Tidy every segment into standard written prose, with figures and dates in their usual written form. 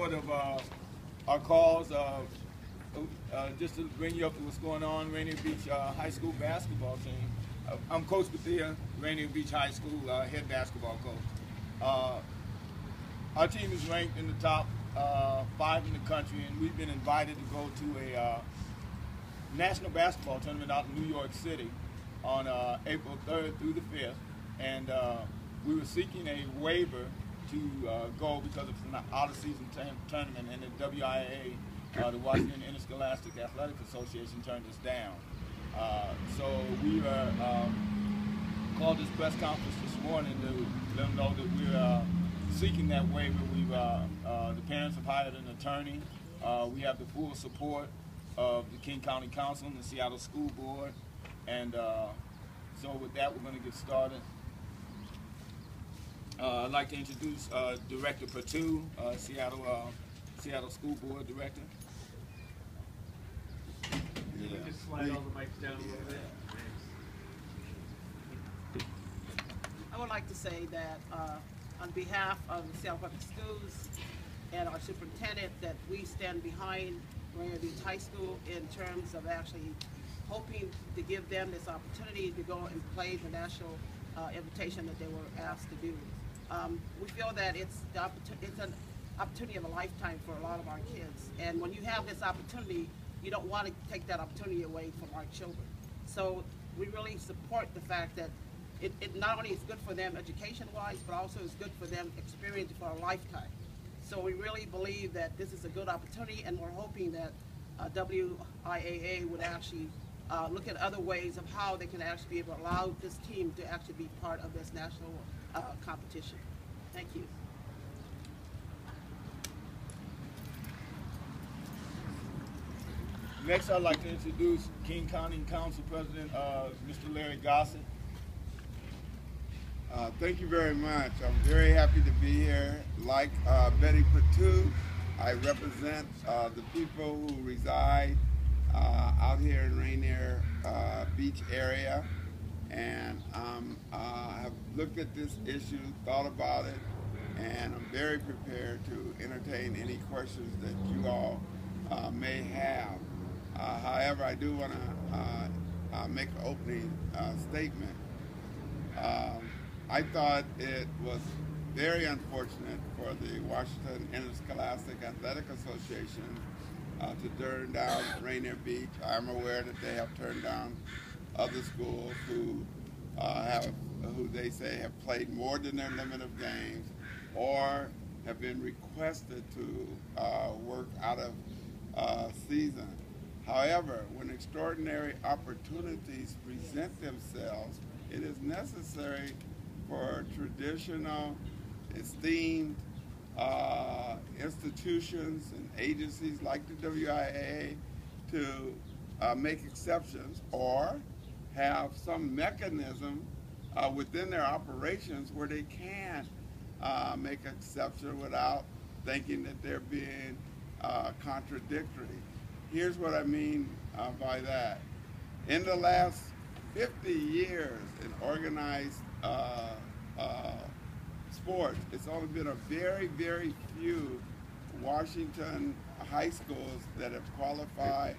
support of our cause. Just to bring you up to what's going on, Rainier Beach High School basketball team. I'm Coach Bethea, Rainier Beach High School head basketball coach. Our team is ranked in the top 5 in the country, and we've been invited to go to a national basketball tournament out in New York City on April 3rd through the 5th, and we were seeking a waiver to go because it's an out-of-season tournament, and the WIAA, the Washington Interscholastic Athletic Association, turned us down. So we called this press conference this morning to let them know that we're seeking that waiver. The parents have hired an attorney. We have the full support of the King County Council and the Seattle School Board. And so with that, we're going to get started. I'd like to introduce Director Patu, Seattle School Board Director. Can we just slide all the mics down a little bit? I would like to say that on behalf of the Seattle Public Schools and our superintendent, that we stand behind Rainier Beach High School in terms of actually hoping to give them this opportunity to go and play the national invitation that they were asked to do. We feel that it's an opportunity of a lifetime for a lot of our kids, and when you have this opportunity, you don't want to take that opportunity away from our children. So we really support the fact that it not only is good for them education-wise, but also is good for them experience for a lifetime. So we really believe that this is a good opportunity, and we're hoping that WIAA would actually look at other ways of how they can actually be able to allow this team to actually be part of this national competition. Thank you. Next, I'd like to introduce King County Council President, Mr. Larry Gossett. Thank you very much. I'm very happy to be here. Like Betty Patu, I represent the people who reside out here in Rainier Beach area, and have looked at this issue, thought about it, and I'm very prepared to entertain any questions that you all may have. However, I do want to make an opening statement. I thought it was very unfortunate for the Washington Interscholastic Athletic Association to turn down Rainier Beach. I'm aware that they have turned down other schools who they say have played more than their limit of games, or have been requested to work out of season. However, when extraordinary opportunities present themselves, it is necessary for traditional, esteemed institutions and agencies like the WIAA to make exceptions, or have some mechanism within their operations where they can make exception without thinking that they're being contradictory. Here's what I mean by that. In the last 50 years in organized sports, it's only been a very, very few Washington high schools that have qualified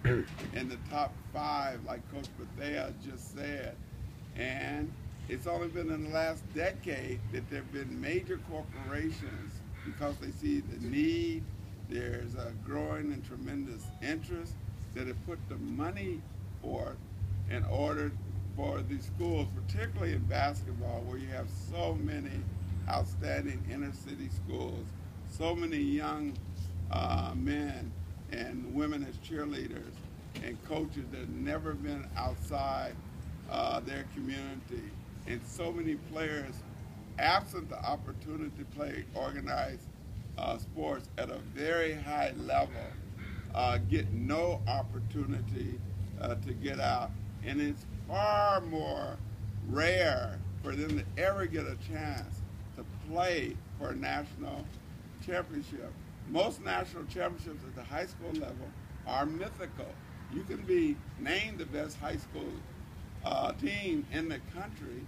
in the top 5, like Coach Bethea just said. And it's only been in the last decade that there have been major corporations, because they see the need, there's a growing and tremendous interest, that have put the money forth in order for these schools, particularly in basketball, where you have so many outstanding inner city schools, so many young men and women as cheerleaders and coaches that have never been outside their community, and so many players, absent the opportunity to play organized sports at a very high level, get no opportunity to get out. And it's far more rare for them to ever get a chance to play for a national championship. Most national championships at the high school level are mythical. You can be named the best high school team in the country,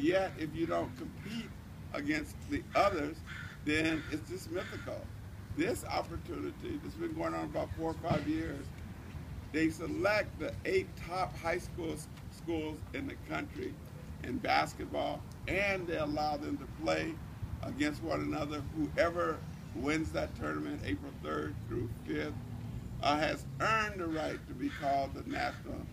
yet if you don't compete against the others, then it's just mythical. this opportunity, this has been going on about 4 or 5 years, they select the 8 top high schools in the country in basketball, and they allow them to play against one another. Whoever wins that tournament, April 3rd through 5th, has earned the right to be called the national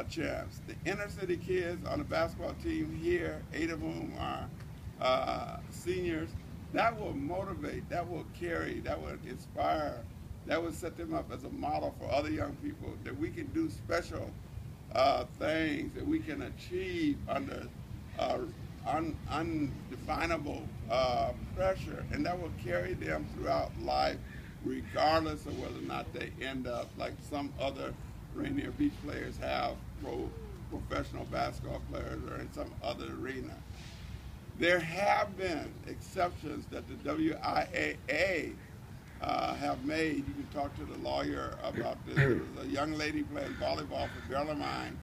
champs. The inner city kids on the basketball team here, 8 of whom are seniors, that will motivate, that will carry, that will inspire, that will set them up as a model for other young people, that we can do special things, that we can achieve under undefinable pressure, and that will carry them throughout life, regardless of whether or not they end up like some other Rainier Beach players have, professional basketball players, or in some other arena. There have been exceptions that the WIAA have made. You can talk to the lawyer about this. There was a young lady playing volleyball for Bellarmine